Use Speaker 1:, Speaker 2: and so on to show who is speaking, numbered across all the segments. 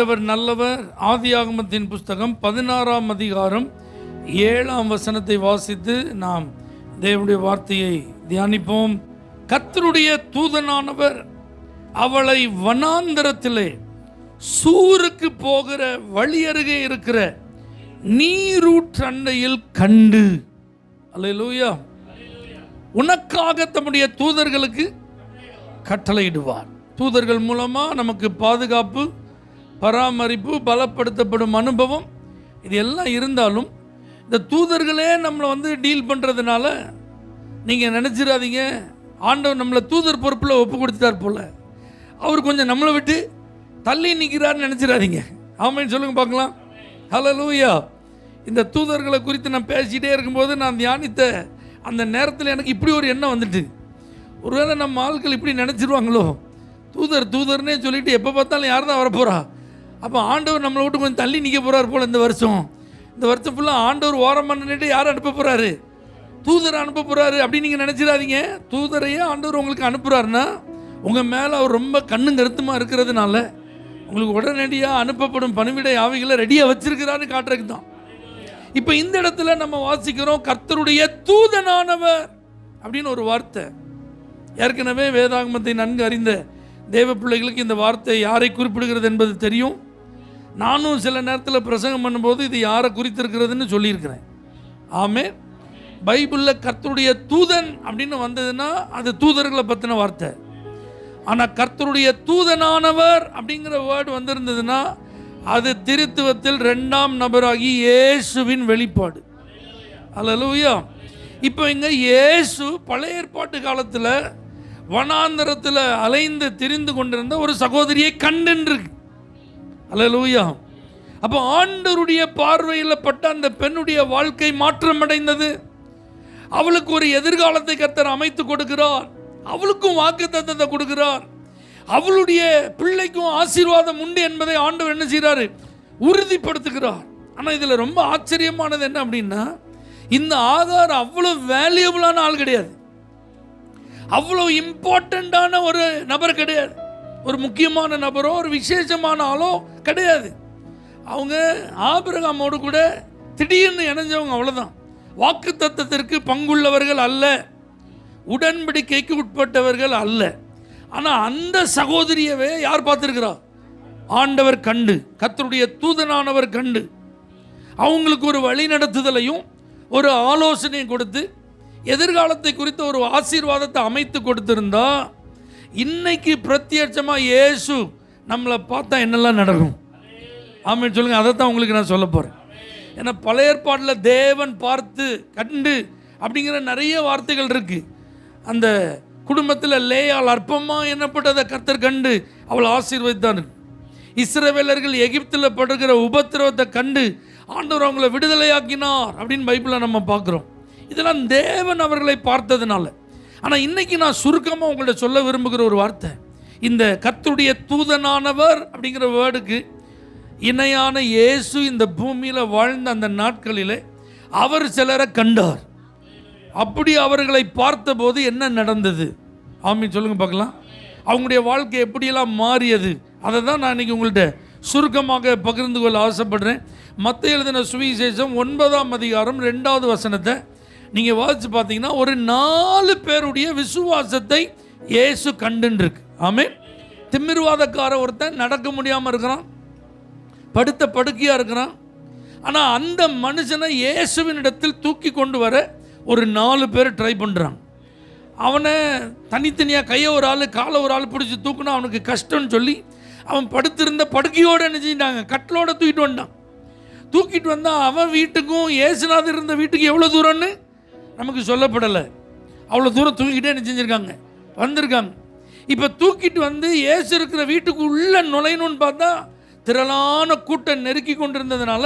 Speaker 1: ஆண்டவர் நல்லவர். ஆதியாகமத்தின் புஸ்தகம் 16ஆம் அதிகாரம் 7ஆம் வசனத்தை வாசித்து நாம் தேவனுடைய வார்த்தையை தியானிப்போம். கர்த்தருடைய தூதனானவர் அவளை வனாந்தரத்திலே சூருக்கு போகிற வழி அருகே இருக்கிற நீரூற்றண்டையில் கண்டு. அல்லேலூயா. உனக்காக தம்முடைய தூதர்களுக்கு கட்டளையிடுவார். தூதர்கள் மூலமா நமக்கு பாதுகாப்பு, பராமரிப்பு, பலப்படுத்தப்படும் அனுபவம் இது எல்லாம் இருந்தாலும் இந்த தூதர்களே நம்மளை டீல் பண்ணுறதுனால நீங்கள் நினச்சிடாதீங்க ஆண்டவர் நம்மளை தூதர் பொறுப்பில் ஒப்பு கொடுத்துட்டார் போல, அவர் கொஞ்சம் நம்மளை விட்டு தள்ளி நிற்கிறார்னு நினச்சிடாதீங்க. ஆமைன்னு சொல்லுங்க பார்க்கலாம். ஹல்லேலூயா. இந்த தூதர்களை குறித்து நான் பேசிகிட்டே இருக்கும்போது நான் தியானித்த அந்த நேரத்தில் எனக்கு இப்படி ஒரு எண்ணம் வந்துட்டு, ஒருவேளை நம்ம ஆட்கள் இப்படி நினச்சிருவாங்களோ, தூதர்னே சொல்லிட்டு எப்போ பார்த்தாலும் யார் தான் வரப்போகிறா, அப்போ ஆண்டவர் நம்மளை விட்டு கொஞ்சம் தள்ளி நிற்க போகிறார் போல். இந்த வருஷம் ஃபுல்லாக ஆண்டவர் ஓரமாக நின்றுட்டு யார் அனுப்ப போகிறாரு, தூதரை அனுப்ப போகிறாரு அப்படின்னு நீங்கள் நினச்சிடாதீங்க. தூதரையே ஆண்டவர் உங்களுக்கு அனுப்புகிறாருன்னா உங்கள் மேலே அவர் ரொம்ப கண்ணும் கருத்துமாக இருக்கிறதுனால உங்களுக்கு உடனடியாக அனுப்பப்படும் பணிவிடை ஆவிகளை ரெடியாக வச்சிருக்கிறாரு காட்டுறதுக்கு தான். இப்போ இந்த இடத்துல நம்ம வாசிக்கிறோம் கர்த்தருடைய தூதனானவர் அப்படின்னு ஒரு வார்த்தை. ஏற்கனவே வேதாகமத்தை நன்கு அறிந்த தேவ பிள்ளைகளுக்கு இந்த வார்த்தை யாரை குறிப்பிடுகிறது என்பது தெரியும். நானும் சில நேரத்தில் பிரசங்கம் பண்ணும்போது இது யாரை குறித்திருக்கிறதுன்னு சொல்லியிருக்கிறேன். ஆமே. பைபிளில் கர்த்தருடைய தூதன் அப்படின்னு வந்ததுன்னா அது தூதர்களை பற்றின வார்த்தை. ஆனால் கர்த்தருடைய தூதனானவர் அப்படிங்கிற வேர்டு வந்திருந்ததுன்னா அது திருத்துவத்தில் 2ஆம் நபராகி இயேசுவின் வெளிப்பாடு. அல்லேலூயா. இப்போ இங்கே இயேசு பழைய ஏற்பாட்டு காலத்தில் வனாந்தரத்தில் அலைந்து திரிந்து கொண்டிருந்த ஒரு சகோதரியை கண்டுருக்கு. அல்லேலூயா. அப்போ ஆண்டவருடைய பார்வையில் பட்ட அந்த பெண்ணுடைய வாழ்க்கை மாற்றமடைந்தது. அவளுக்கு ஒரு எதிர்காலத்தை கர்த்தர் அமைத்து கொடுக்கிறார். அவளுக்கும் வாக்குத்தத்தத்தை கொடுக்கிறார். அவளுடைய பிள்ளைக்கும் ஆசீர்வாதம் உண்டு என்பதை ஆண்டவர் என்ன செய்கிறாரு, உறுதிப்படுத்துகிறார். ஆனால் இதில் ரொம்ப ஆச்சரியமானது என்ன அப்படின்னா, இந்த ஆகார் அவ்வளோ வேல்யூபிளான ஆள் கிடையாது, அவ்வளோ இம்பார்ட்டண்ட்டான ஒரு நபர் கிடையாது, ஒரு முக்கியமான நபரோ ஒரு விசேஷமான ஆளோ கிடையாது. அவங்க ஆபிரகாமோடு கூட திடீர்னு இணைஞ்சவங்க, அவ்வளோதான். வாக்கு தத்தத்திற்கு பங்குள்ளவர்கள் அல்ல, உடன்படிக்கைக்கு உட்பட்டவர்கள் அல்ல. ஆனால் அந்த சகோதரியவே யார் பார்த்துருக்கிறா, ஆண்டவர் கண்டு, கர்த்தருடைய தூதனானவர் கண்டு அவங்களுக்கு ஒரு வழி நடத்துதலையும் ஒரு ஆலோசனையும் கொடுத்து எதிர்காலத்தை குறித்த ஒரு ஆசீர்வாதத்தை அமைத்து கொடுத்திருந்தா இன்னைக்கு பிரத்யட்சமாக இயேசு நம்மளை பார்த்தா என்னெல்லாம் நடக்கும். ஆமென் சொல்லுங்க. அதை தான் உங்களுக்கு நான் சொல்ல போகிறேன். ஏன்னா பழைய ஏற்பாட்டில் தேவன் பார்த்து கண்டு அப்படிங்கிற நிறைய வார்த்தைகள் இருக்குது. அந்த குடும்பத்தில் லேயால் அற்பமாக எண்ணப்பட்டதை கர்த்தர் கண்டு அவள் ஆசீர்வதித்தார். இஸ்ரவேலர்கள் எகிப்தில் படுகிற உபத்திரவத்தை கண்டு ஆண்டவர் அவங்களை விடுதலையாக்கினார் அப்படின்னு பைபிளில் நம்ம பார்க்குறோம். இதெல்லாம் தேவன் அவர்களை பார்த்ததுனால. ஆனால் இன்னைக்கு நான் சுருக்கமாக உங்கள்கிட்ட சொல்ல விரும்புகிற ஒரு வார்த்தை, இந்த கர்த்தருடைய தூதனானவர் அப்படிங்கிற வேர்டுக்கு இணையான இயேசு இந்த பூமியில் வாழ்ந்த அந்த நாட்களிலே அவர் சிலரை கண்டார். அப்படி அவர்களை பார்த்தபோது என்ன நடந்தது, ஆமீன் சொல்லுங்க பார்க்கலாம். அவங்களுடைய வாழ்க்கை எப்படியெல்லாம் மாறியது, அதை தான் நான் இன்னைக்கு உங்கள்கிட்ட சுருக்கமாக பகிர்ந்து கொள்ள ஆசைப்படுறேன். மத்தேயு எழுதின சுவிசேஷம் 9ஆம் அதிகாரம் 2வது வசனத்தை நீங்கள் வாசித்து பார்த்தீங்கன்னா ஒரு 4 பேருடைய விசுவாசத்தை இயேசு கண்டுருக்கு. ஆமென். திமிர்வாதக்கார ஒருத்தன் நடக்க முடியாமல் இருக்கிறான், படுத்த படுக்கையாக இருக்கிறான். ஆனால் அந்த மனுஷனை இயேசுவின் இடத்தில் தூக்கி கொண்டு வர ஒரு 4 பேர் ட்ரை பண்ணுறான். அவனை தனித்தனியாக கையை ஒரு ஆள் காலை ஒரு ஆள் பிடிச்சி தூக்குனா அவனுக்கு கஷ்டம்னு சொல்லி அவன் படுத்திருந்த படுக்கையோடு என்ன செஞ்சிட்டாங்க, கட்டிலோடு தூக்கிட்டு வந்தான். தூக்கிட்டு வந்தால் அவன் வீட்டுக்கும் இயேசுநாதர் இருந்த வீட்டுக்கு எவ்வளோ தூரம்னு நமக்கு சொல்லப்படலை. அவ்வளோ தூரம் தூக்கிட்டே என்ன செஞ்சுருக்காங்க, வந்திருக்காங்க. இப்போ தூக்கிட்டு வந்து இயேசு இருக்கிற வீட்டுக்கு உள்ளே நுழையணும்னு பார்த்தா திரளான கூட்டம் நெருக்கி கொண்டு இருந்ததுனால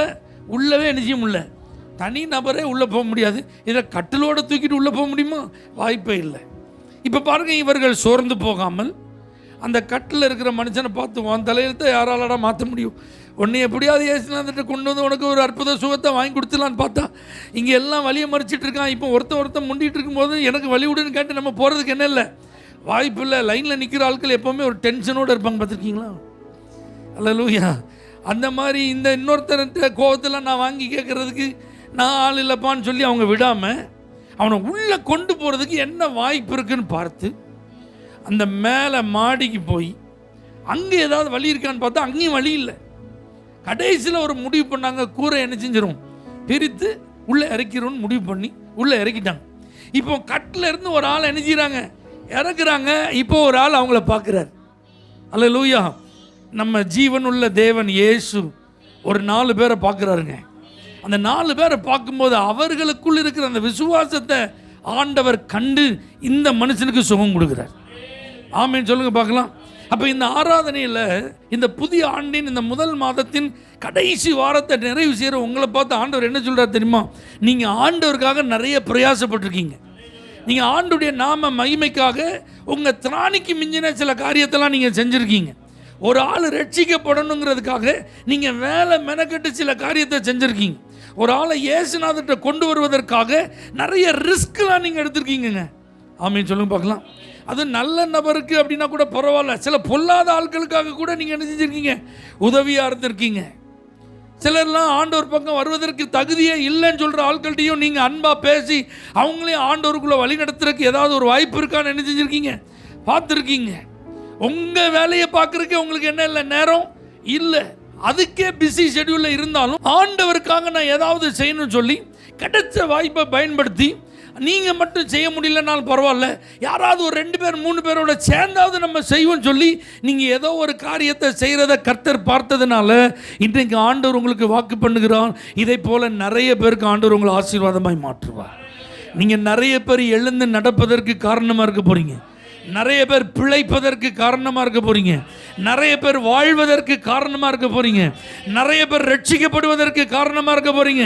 Speaker 1: உள்ளவே என்ன செய்ய முடியல, தனி நபரே உள்ளே போக முடியாது. இதை கட்டிலோடு தூக்கிட்டு உள்ளே போக முடியுமா, வாய்ப்பே இல்லை. இப்போ பாருங்கள், இவர்கள் சோர்ந்து போகாமல் அந்த கட்டில் இருக்கிற மனுஷனை பார்த்து உன் தலையெழுத்தை யாராலடா மாற்ற முடியும், உன்னை எப்படியாவது இயேசுநாதர்கிட்ட கொண்டு வந்து உனக்கு ஒரு அற்புத சுகத்தை வாங்கி கொடுத்துலான்னு பார்த்தா இங்கே எல்லாம் வழியை மறிச்சிட்டு இருக்கான். இப்போ ஒருத்தன் முண்டிகிட்டு இருக்கும்போது எனக்கு வழி விடுன்னு கேட்டு நம்ம போகிறதுக்கு என்ன இல்லை, வாய்ப்பு இல்லை. லைனில் நிற்கிற ஆட்கள் எப்போவுமே ஒரு டென்ஷனோடு இருப்பாங்க, பார்த்துருக்கீங்களா? அல்லேலூயா. அந்த மாதிரி இந்த இன்னொருத்தர்கிட்ட கோபத்தில் நான் வாங்கி கேட்குறதுக்கு நான் ஆள் இல்லைப்பான்னு சொல்லி அவங்க விடாமல் அவனை உள்ளே கொண்டு போகிறதுக்கு என்ன வாய்ப்பு இருக்குன்னு பார்த்து அந்த மேலே மாடிக்கு போய் அங்கே ஏதாவது வழி இருக்கான்னு பார்த்தா அங்கேயும் வழி இல்லை. கடைசியில் ஒரு முடிவு பண்ணாங்க, கூரை என்ன செஞ்சிடும் பிரித்து உள்ளே இறக்கிறோன்னு முடிவு பண்ணி உள்ளே இறக்கிட்டாங்க. இப்போ கட்டில் இருந்து ஒரு ஆள் என்ன செய்கிறாங்க, இறக்குறாங்க. இப்போ ஒரு ஆள் அவங்கள பார்க்குறாரு. அல்லேலூயா. நம்ம ஜீவன் உள்ள தேவன் இயேசு ஒரு 4 பேரை பார்க்குறாருங்க. அந்த 4 பேரை பார்க்கும்போது அவர்களுக்குள் இருக்கிற அந்த விசுவாசத்தை ஆண்டவர் கண்டு இந்த மனுஷனுக்கு சுகம் கொடுக்குறார். ஆமேன்னு சொல்லுங்க பார்க்கலாம். அப்போ இந்த ஆராதனையில் இந்த புதிய ஆண்டின் இந்த முதல் மாதத்தின் கடைசி வாரத்தை நிறைவு செய்கிற உங்களை பார்த்து ஆண்டவர் என்ன சொல்கிறார் தெரியுமா? நீங்கள் ஆண்டவருக்காக நிறைய பிரயாசப்பட்டிருக்கீங்க. நீங்கள் ஆண்டுடைய நாம மகிமைக்காக உங்கள் திராணிக்கு மிஞ்சின சில காரியத்தெல்லாம் நீங்கள் செஞ்சுருக்கீங்க. ஒரு ஆள் ரட்சிக்கப்படணுங்கிறதுக்காக நீங்கள் வேலை மெனக்கட்டு சில காரியத்தை செஞ்சுருக்கீங்க. ஒரு ஆளை இயேசுநாதர்கிட்ட கொண்டு வருவதற்காக நிறைய ரிஸ்க்லாம் நீங்கள் எடுத்திருக்கீங்க. ஆமீன் சொல்லுங்க பார்க்கலாம். அது நல்ல நபருக்கு அப்படின்னா கூட பரவாயில்ல, சில பொல்லாத ஆட்களுக்காக கூட நீங்கள் என்ன செஞ்சுருக்கீங்க, உதவியாக இருந்திருக்கீங்க. சிலர்லாம் ஆண்டவர் பக்கம் வருவதற்கு தகுதியே இல்லைன்னு சொல்கிற ஆட்கள்கிட்டையும் நீங்கள் அன்பாக பேசி அவங்களையும் ஆண்டவருக்குள்ளே வழி நடத்துறதுக்கு ஏதாவது ஒரு வாய்ப்பு இருக்கான்னு என்ன செஞ்சுருக்கீங்க, பார்த்துருக்கீங்க. உங்கள் வேலையை பார்க்குறதுக்கு உங்களுக்கு என்ன இல்லை, நேரம் இல்லை. அதுக்கே பிஸி ஷெட்யூலில் இருந்தாலும் ஆண்டவருக்காக நான் ஏதாவது செய்யணும்னு சொல்லி கிடைச்ச வாய்ப்பை பயன்படுத்தி, நீங்கள் மட்டும் செய்ய முடியலனாலும் பரவாயில்ல, யாராவது ஒரு 2 பேர் 3 பேரோட சேர்ந்தாவது நம்ம செய்வோம்னு சொல்லி நீங்கள் ஏதோ ஒரு காரியத்தை செய்கிறத கர்த்தர் பார்த்ததுனால இன்றைக்கு ஆண்டவர் உங்களுக்கு வாக்கு பண்ணுகிறான். இதை போல் நிறைய பேருக்கு ஆண்டவர் உங்களை ஆசீர்வாதமாய் மாற்றுவார். நீங்கள் நிறைய பேர் எழுந்து நடப்பதற்கு காரணமாக இருக்க போகிறீங்க. நிறைய பேர் பிழைப்பதற்கு காரணமாக இருக்க போகிறீங்க. நிறைய பேர் வாழ்வதற்கு காரணமாக இருக்க போகிறீங்க. நிறைய பேர் ரட்சிக்கப்படுவதற்கு காரணமாக இருக்க போகிறீங்க.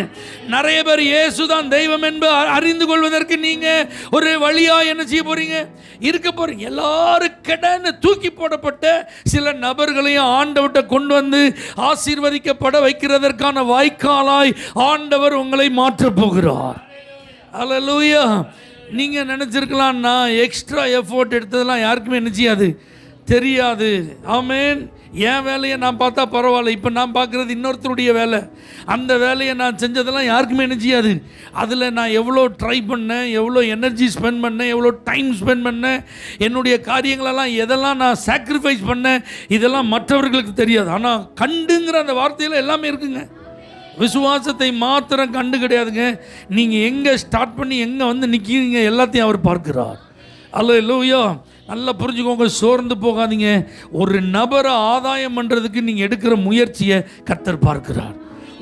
Speaker 1: நிறைய பேர் இயேசுதான் தெய்வம் என்பது அறிந்து கொள்வதற்கு நீங்கள் ஒரு வழியாக என்ன செய்ய போகிறீங்க, இருக்க போகிறீங்க. எல்லாரும் கடன்னு தூக்கி போடப்பட்ட சில நபர்களையும் ஆண்டவர்கிட்ட கொண்டு வந்து ஆசீர்வதிக்கப்பட வைக்கிறதற்கான வாய்க்காலாய் ஆண்டவர் உங்களை மாற்றப் போகிறார். அல்லேலூயா. நீங்கள் நினச்சிருக்கலாம், நான் எக்ஸ்ட்ரா எஃபோர்ட் எடுத்ததெல்லாம் யாருக்குமே என்ன செய்யாது, தெரியாது. ஆமேன். என் வேலையை நான் பார்த்தா பரவாயில்ல, இப்போ நான் பார்க்குறது இன்னொருத்தருடைய வேலை. அந்த வேலையை நான் செஞ்சதெல்லாம் யாருக்குமே என்ன செய்யாது. அதில் நான் எவ்வளோ ட்ரை பண்ணேன், எவ்வளோ எனர்ஜி ஸ்பெண்ட் பண்ணேன், எவ்வளோ டைம் ஸ்பெண்ட் பண்ணேன், என்னுடைய காரியங்களெல்லாம் எதெல்லாம் நான் சாக்ரிஃபைஸ் பண்ணேன், இதெல்லாம் மற்றவர்களுக்கு தெரியாது. ஆனால் கண்டுங்கிற அந்த வார்த்தையில் எல்லாமே இருக்குங்க. விசுவாசத்தை மாத்திரம் கண்டு கிடையாதுங்க, நீங்கள் எங்கே ஸ்டார்ட் பண்ணி எங்கே வந்து நிற்கிறீங்க எல்லாத்தையும் அவர் பார்க்கிறார். அல்லேலூயா. நல்லா புரிஞ்சுக்கோங்க, சோர்ந்து போகாதீங்க. ஒரு நபரை ஆதாயம் பண்ணுறதுக்கு நீங்கள் எடுக்கிற முயற்சியை கர்த்தர் பார்க்கிறார்.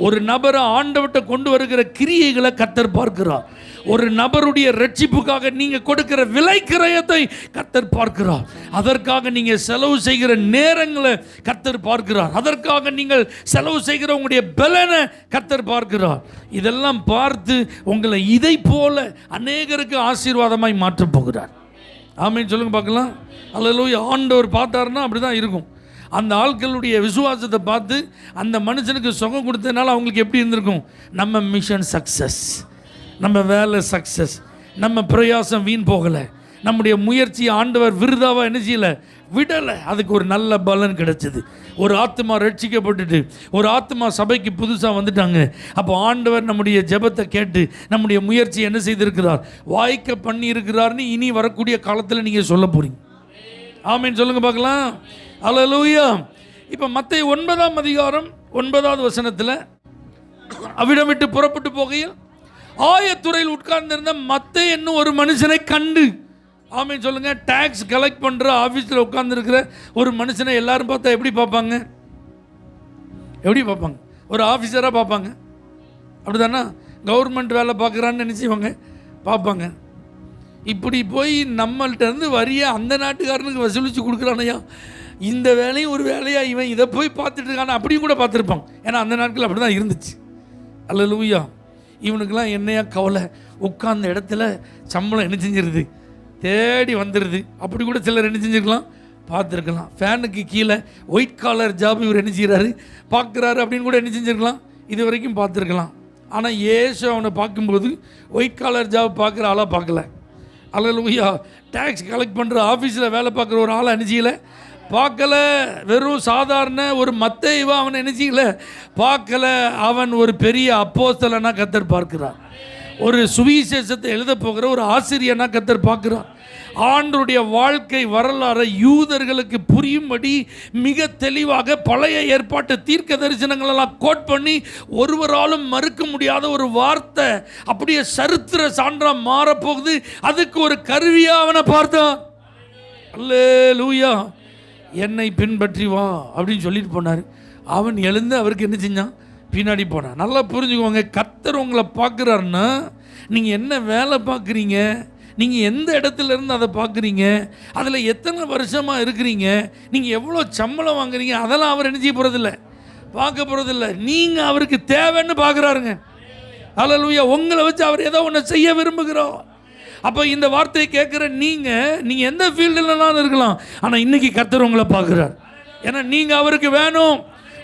Speaker 1: ஒரு நபரை ஆண்டவர்கிட்ட கொண்டு வருகிற கிரியைகளை கர்த்தர் பார்க்கிறார். ஒரு நபருடைய ரட்சிப்புக்காக நீங்கள் கொடுக்கிற விலை கிரயத்தை கர்த்தர் பார்க்கிறார். அதற்காக நீங்கள் செலவு செய்கிற நேரங்களை கர்த்தர் பார்க்கிறார். அதற்காக நீங்கள் செலவு செய்கிற உங்களுடைய பலனை கர்த்தர் பார்க்கிறார். இதெல்லாம் பார்த்து உங்களை இதை போல அநேகருக்கு ஆசீர்வாதமாய் மாற்றப் போகிறார். ஆமீன் சொல்லுங்க பார்க்கலாம். அல்லேலூயா. ஆண்டவர் பார்த்தாருன்னா அப்படி தான் இருக்கும். அந்த ஆட்களுடைய விசுவாசத்தை பார்த்து அந்த மனுஷனுக்கு சுகம் கொடுத்ததுனால அவங்களுக்கு எப்படி இருந்திருக்கும், நம்ம மிஷன் சக்ஸஸ், நம்ம வேலை சக்ஸஸ், நம்ம பிரயாசம் வீண் போகலை, நம்முடைய முயற்சி ஆண்டவர் விருதாவாக என்ன செய்யலை, விடலை. அதுக்கு ஒரு நல்ல பலன் கிடைச்சிது. ஒரு ஆத்மா ரட்சிக்கப்பட்டுட்டு ஒரு ஆத்மா சபைக்கு புதுசாக வந்துட்டாங்க. அப்போ ஆண்டவர் நம்முடைய ஜெபத்தை கேட்டு நம்முடைய முயற்சி என்ன செய்திருக்கிறார், வாய்க்க பண்ணி இருக்கிறார்னு இனி வரக்கூடிய காலத்தில் நீங்கள் சொல்ல போகிறீங்க. ஆமீன் சொல்லுங்க பார்க்கலாம். அல்லேலூயா. இப்போ மத்தேயு 9ஆம் அதிகாரம் 9வது வசனத்தில், அவ்விடம் விட்டு புறப்பட்டு போகையில் ஆயத்துறையில் உட்கார்ந்திருந்த மத்தேயு என்னும் ஒரு மனுஷனை கண்டு. ஆமீன் சொல்லுங்க. டாக்ஸ் கலெக்ட் பண்ணுற ஆஃபீஸில் உட்கார்ந்துருக்கிற ஒரு மனுஷனை எல்லாரும் பார்த்தா எப்படி பார்ப்பாங்க, எப்படி பார்ப்பாங்க, ஒரு ஆஃபீஸராக பார்ப்பாங்க. அப்படி தானே, கவர்மெண்ட் வேலை பார்க்குறான்னு நினச்சிவாங்க, பார்ப்பாங்க. இப்படி போய் நம்மள்கிட்ட இருந்து வரிய அந்த நாட்டுக்காரனுக்கு வசூலித்து கொடுக்குறானையா, இந்த வேலையும் ஒரு வேலையா, இவன் இதை போய் பார்த்துட்டு இருக்கானா அப்படியும் கூட பார்த்துருப்பாங்க. ஏன்னா அந்த நாட்கள் அப்படி தான் இருந்துச்சு. அல்லேலூயா. இவனுக்கெல்லாம் என்னையா கவலை, உட்கார்ந்த இடத்துல சம்பளம் என்ன செஞ்சிருது, தேடி வந்துடுது. அப்படி கூட சிலர் என்ன செஞ்சுருக்கலாம், பார்த்துருக்கலாம். ஃபேனுக்கு கீழே ஒயிட் காலர் ஜாப் இவர் என்ன செய்கிறாரு, பார்க்குறாரு அப்படின்னு கூட என்ன செஞ்சுருக்கலாம், இது வரைக்கும் பார்த்துருக்கலாம். ஆனால் இயேசு அவனை பார்க்கும்போது ஒயிட் காலர் ஜாப் பார்க்குற ஆளாக பார்க்கல. அல்லேலூயா. டேக்ஸ் கலெக்ட் பண்ணுற ஆஃபீஸில் வேலை பார்க்குற ஒரு ஆளை அனுச்சியில் பார்க்கல. வெறும் சாதாரண ஒரு மத்தேயுவா அவனை நினைச்சிக்கல பார்க்கல. அவன் ஒரு பெரிய அப்போஸ்தலனா கர்த்தர் பார்க்கிறார். ஒரு சுவிசேஷத்தை எழுத போகிற ஒரு ஆசிரியனா கர்த்தர் பார்க்கிறார். ஆண்டவருடைய வாழ்க்கை வரலாறு யூதர்களுக்கு புரியும்படி மிக தெளிவாக பழைய ஏற்பாட்டு தீர்க்க தரிசனங்களெல்லாம் கோட் பண்ணி ஒருவராலும் மறுக்க முடியாத ஒரு வார்த்தை அப்படியே சரித்திர சான்றா மாறப்போகுது. அதுக்கு ஒரு கருவியாக அவனை பார்த்தான். அல்லேலூயா. என்னை பின்பற்றி வா அப்படின்னு சொல்லிட்டு போனார். அவன் எழுந்து அவருக்கு என்ன செஞ்சான்? பின்னாடி போனான். நல்லா புரிஞ்சுக்கோங்க, கர்த்தர் உங்களை பார்க்குறாருன்னா நீங்கள் என்ன வேலை பார்க்குறீங்க, நீங்கள் எந்த இடத்துல இருந்து அதை பார்க்குறீங்க, அதில் எத்தனை வருஷமாக இருக்கிறீங்க, நீங்கள் எவ்வளோ சம்பளம் வாங்குறீங்க, அதெல்லாம் அவர் என்ன செய்ய போகிறதில்ல, பார்க்க போகிறதில்ல. நீங்கள் அவருக்கு தேவைன்னு பார்க்குறாருங்க. அல்லேலூயா. உங்களை வச்சு அவர் ஏதோ ஒன்று செய்ய விரும்புகிறோம். அப்போ இந்த வார்த்தையை கேட்குற நீங்கள் எந்த ஃபீல்டுலலாம் இருக்கலாம், ஆனால் இன்றைக்கி கர்த்தர் உங்களை பார்க்குறார். ஏன்னா நீங்கள் அவருக்கு வேணும்.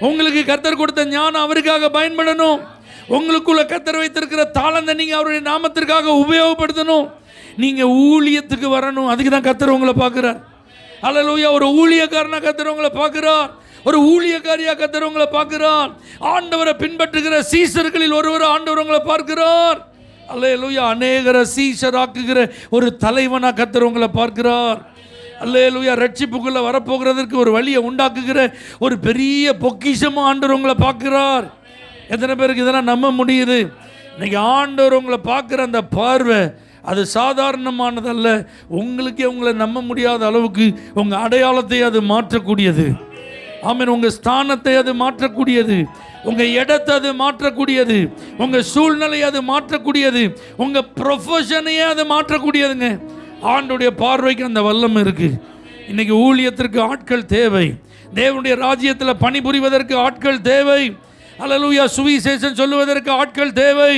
Speaker 1: உங்களுக்கு கர்த்தர் கொடுத்த ஞானம் அவருக்காக பயன்படணும். உங்களுக்குள்ள கர்த்தர் வைத்திருக்கிற தாளந்தை நீங்கள் அவருடைய நாமத்திற்காக உபயோகப்படுத்தணும். நீங்கள் ஊழியத்துக்கு வரணும். அதுக்கு தான் கர்த்தர் உங்களை பார்க்குறார். அல்லேலூயா. ஒரு ஊழியக்காரனா கர்த்தர் உங்களை பார்க்குறார். ஒரு ஊழியக்காரியா கர்த்தர் உங்களை பார்க்கிறார். ஆண்டவரை பின்பற்றுகிற சீஷர்களில் ஒருவர் ஆண்டவர் உங்களை பார்க்கிறார். அல்லேலூயா. அநேகரை சீஷராக்குகிற ஒரு தலைவனா கர்த்தர் உங்களை பார்க்கிறார். அல்லேலூயா. ரட்சிப்புக்குள்ள வரப்போகிறதற்கு ஒரு வழியை உண்டாக்குகிற ஒரு பெரிய பொக்கிஷமாக ஆண்டவர் உங்களை பார்க்கிறார். எத்தனை பேருக்கு இதெல்லாம் நம்ப முடியுது? இன்னைக்கு ஆண்டவர் உங்களை பார்க்குற அந்த பார்வை அது சாதாரணமானதல்ல. உங்களுக்கே உங்களை நம்ப முடியாத அளவுக்கு உங்கள் அடையாளத்தை அது மாற்றக்கூடியது. ஆமென். உங்கள் ஸ்தானத்தை அது மாற்றக்கூடியது. உங்கள் இடத்தை அது மாற்றக்கூடியது. உங்கள் சூழ்நிலையை அது மாற்றக்கூடியது. உங்கள் ப்ரொஃபஷனையே அது மாற்றக்கூடியதுங்க. ஆண்டுடைய பார்வைக்கு அந்த வல்லமை இருக்குது. இன்றைக்கி ஊழியத்திற்கு ஆட்கள் தேவை. தேவனுடைய ராஜ்யத்தில் பணிபுரிவதற்கு ஆட்கள் தேவை. அல்லேலூயா. சுவிசேஷம் சொல்லுவதற்கு ஆட்கள் தேவை.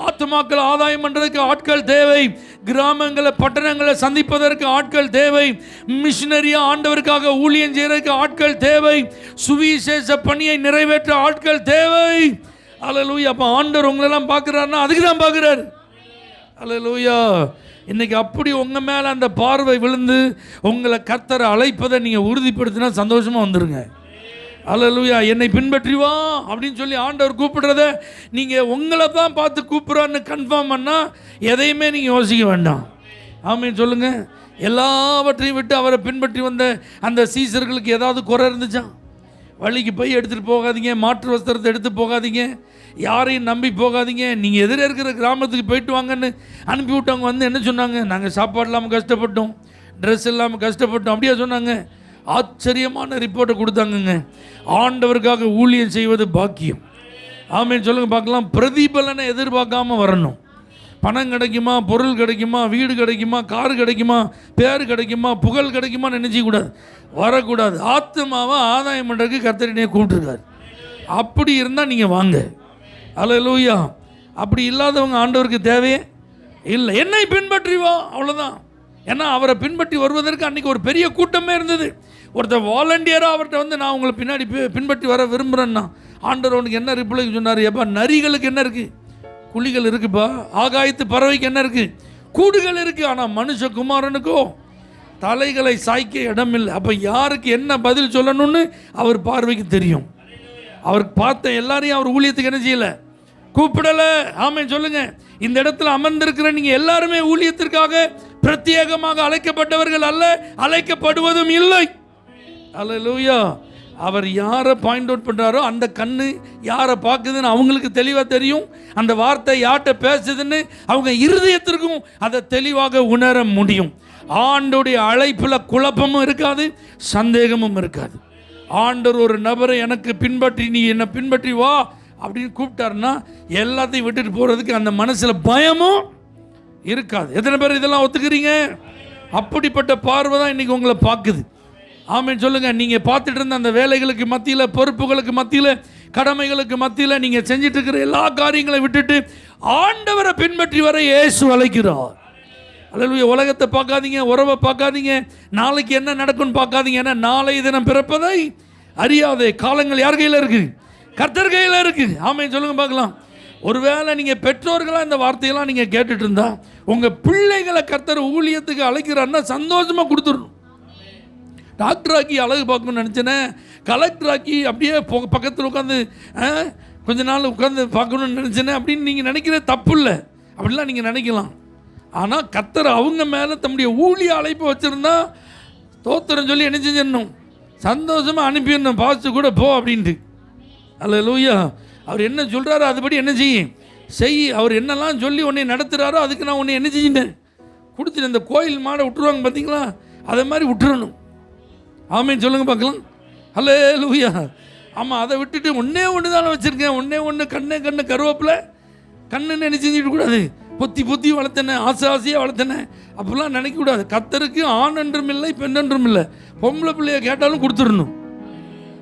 Speaker 1: ஆத்துமாக்கள் ஆதாயம் பண்ணுறதுக்கு ஆட்கள் தேவை. கிராமங்களை பட்டணங்களை சந்திப்பதற்கு ஆட்கள் தேவை. மிஷினரியா ஆண்டவருக்காக ஊழியம் செய்யறதுக்கு ஆட்கள் தேவை. சுவிசேஷ பணியை நிறைவேற்ற ஆட்கள் தேவை. அல்லேலூயா. அப்போ ஆண்டவர் உங்களெல்லாம் பார்க்குறாருன்னா அதுக்கு தான் பார்க்குறாரு. அல்லேலூயா. இன்னைக்கு அப்படி உங்கள் மேலே அந்த பார்வை விழுந்து உங்களை கர்த்தரை அழைப்பதை நீங்கள் உறுதிப்படுத்தினா சந்தோஷமாக வந்துடுங்க. அல்லேலூயா. என்னை பின்பற்றி வா அப்படின்னு சொல்லி ஆண்டவர் கூப்பிடுறத நீங்கள் உங்களை தான் பார்த்து கூப்பிட்றான்னு கன்ஃபார்ம் பண்ணால் எதையுமே நீங்கள் யோசிக்க வேண்டாம். ஆமேன்னு சொல்லுங்கள். எல்லாவற்றையும் விட்டு அவரை பின்பற்றி வந்த அந்த சீசர்களுக்கு ஏதாவது குறை இருந்துச்சா? வழிக்கு போய் எடுத்துகிட்டு போகாதீங்க. மாற்று வஸ்திரத்தை எடுத்து போகாதீங்க. யாரையும் நம்பி போகாதீங்க. நீங்கள் எதிரே இருக்கிற கிராமத்துக்கு போயிட்டு வாங்கன்னு அனுப்பி விட்டவங்க வந்து என்ன சொன்னாங்க? நாங்கள் சாப்பாடு இல்லாமல் கஷ்டப்பட்டோம், ட்ரெஸ் இல்லாமல் கஷ்டப்பட்டோம், அப்படியே சொன்னாங்க. ஆச்சரியமான ரிப்போர்ட்டை கொடுத்தாங்கங்க. ஆண்டவருக்காக ஊழியம் செய்வது பாக்கியம். ஆமேன்னு சொல்லுங்கள் பார்க்கலாம். பிரதிபலனை எதிர்பார்க்காம வரணும். பணம் கிடைக்குமா, பொருள் கிடைக்குமா, வீடு கிடைக்குமா, காரு கிடைக்குமா, பேர் கிடைக்குமா, புகழ் கிடைக்குமா நினைச்சக்கூடாது, வரக்கூடாது. ஆத்மாவை ஆதாயம் பண்ணுறதுக்கு கர்த்தரினே கூப்பிட்டுருக்காரு. அப்படி இருந்தால் நீங்கள் வாங்க. அல்லேலூயா. அப்படி இல்லாதவங்க ஆண்டவருக்கு தேவையே இல்லை. என்னை பின்பற்றி வா, அவ்வளோதான். ஏன்னா அவரை பின்பற்றி வருவதற்கு அன்றைக்கி ஒரு பெரிய கூட்டமே இருந்தது. ஒருத்தர் வாலண்டியராக அவர்கிட்ட வந்து நான் உங்களை பின்னாடி பின்பற்றி வர விரும்புகிறேன்னா ஆண்டவர் அவனுக்கு என்ன ரிப்ளை சொன்னார்? எப்போ நரிகளுக்கு என்ன இருக்குது? குழிகள் இருக்குப்பா. ஆகாயத்து பறவைக்கு என்ன இருக்குது? கூடுகள் இருக்குது. ஆனால் மனுஷகுமாரனுக்கோ தலைகளை சாய்க்க இடம் இல்லை. அப்போ யாருக்கு என்ன பதில் சொல்லணும்னு அவர் பார்வைக்கு தெரியும். அவர் பார்த்த எல்லாரையும் அவர் ஊழியத்துக்கு என்ன செய்யலை? கூப்பிடலை. ஆமென் சொல்லுங்க. இந்த இடத்துல அமர்ந்திருக்கிற நீங்கள் எல்லாருமே ஊழியத்திற்காக பிரத்யேகமாக அழைக்கப்பட்டவர்கள் அல்ல, அழைக்கப்படுவதும் இல்லை. அல்லேலூயா. அவர் யாரை பாயிண்ட் அவுட் பண்ணுறாரோ அந்த கண்ணு யாரை பார்க்குதுன்னு அவங்களுக்கு தெளிவாக தெரியும். அந்த வார்த்தை யார்கிட்ட பேசுதுன்னு அவங்க இருதயத்திற்கும் அதை தெளிவாக உணர முடியும். ஆண்டோடைய அழைப்பில் குழப்பமும் இருக்காது, சந்தேகமும் இருக்காது. ஆண்டவர் ஒரு நபரை எனக்கு பின்பற்றி நீ என்னை பின்பற்றி வா அப்படின்னு கூப்பிட்டாருன்னா எல்லாத்தையும் விட்டுட்டு போகிறதுக்கு அந்த மனசில் பயமும் இருக்காது. எத்தனை பேர் இதெல்லாம் ஒத்துக்கிறீங்க? அப்படிப்பட்ட பார்வை தான் இன்றைக்கி உங்களை பார்க்குது. ஆமென் சொல்லுங்கள். நீங்கள் பார்த்துட்டு இருந்த அந்த வேலைகளுக்கு மத்தியில், பொறுப்புகளுக்கு மத்தியில், கடமைகளுக்கு மத்தியில் நீங்கள் செஞ்சிட்டு இருக்கிற எல்லா காரியங்களை விட்டுட்டு ஆண்டவரை பின்பற்றி வர இயேசு அழைக்கிறார். அல்லேலூயா. உலகத்தை பார்க்காதீங்க, உறவை பார்க்காதீங்க, நாளைக்கு என்ன நடக்கும்னு பார்க்காதீங்க. ஏன்னா நாளை தினம் பிறப்பதை அறியாதே. காலங்கள் யார் கையில் இருக்குது? கர்த்தர் கையில் இருக்குது. ஆமென் சொல்லுங்க பார்க்கலாம். ஒருவேளை நீங்கள் பெற்றோர்களாக இந்த வார்த்தையெல்லாம் நீங்கள் கேட்டுட்டு இருந்தா உங்கள் பிள்ளைகளை கர்த்தர் ஊழியத்துக்கு அழைக்கிறாருன்னா சந்தோஷமாக கொடுத்துடணும். டாக்டராக்கி அழகு பார்க்கணும்னு நினச்சேனே, கலெக்டராக்கி அப்படியே பக்கத்தில் உட்காந்து கொஞ்ச நாள் உட்காந்து பார்க்கணுன்னு நினச்சேனே அப்படின்னு நீங்கள் நினைக்கிறது தப்பு இல்லை. அப்படிலாம் நீங்கள் நினைக்கலாம். ஆனால் கர்த்தர் அவங்க மேலே தம்முடைய ஊழிய அழைப்பு வச்சுருந்தா தோத்திரம் சொல்லி என்ன செஞ்சிடணும், சந்தோஷமாக அனுப்பிடணும். பாஸ்ட்டு கூட போ அப்படின்ட்டு. அல்லேலூயா. அவர் என்ன சொல்கிறாரோ அதுபடி என்ன செய். அவர் என்னெல்லாம் சொல்லி உன்னை நடத்துகிறாரோ அதுக்கு நான் உன்னை என்ன செஞ்சிட்டேன், கொடுத்துட்டு. இந்த கோயில் மாடை விட்டுருவாங்க பார்த்தீங்களா, அதை மாதிரி விட்டுறணும். ஆமேன்னு சொல்லுங்கள் பார்க்கலாம். அல்லேலூயா. ஆமாம், அதை விட்டுட்டு ஒன்றே ஒன்று தானே வச்சுருக்கேன், ஒன்று கண்ணு கருவேப்பில் கண்ணுன்னு என்ன செஞ்சுட்டு கூடாது, பொத்தி வளர்த்தனே, ஆசையாக வளர்த்தனே அப்படிலாம் நினைக்கக்கூடாது. கர்த்தருக்கு ஆண் என்றும் இல்லை பெண் என்றும் இல்லை. பொம்பளை பிள்ளைய கேட்டாலும் கொடுத்துடணும்.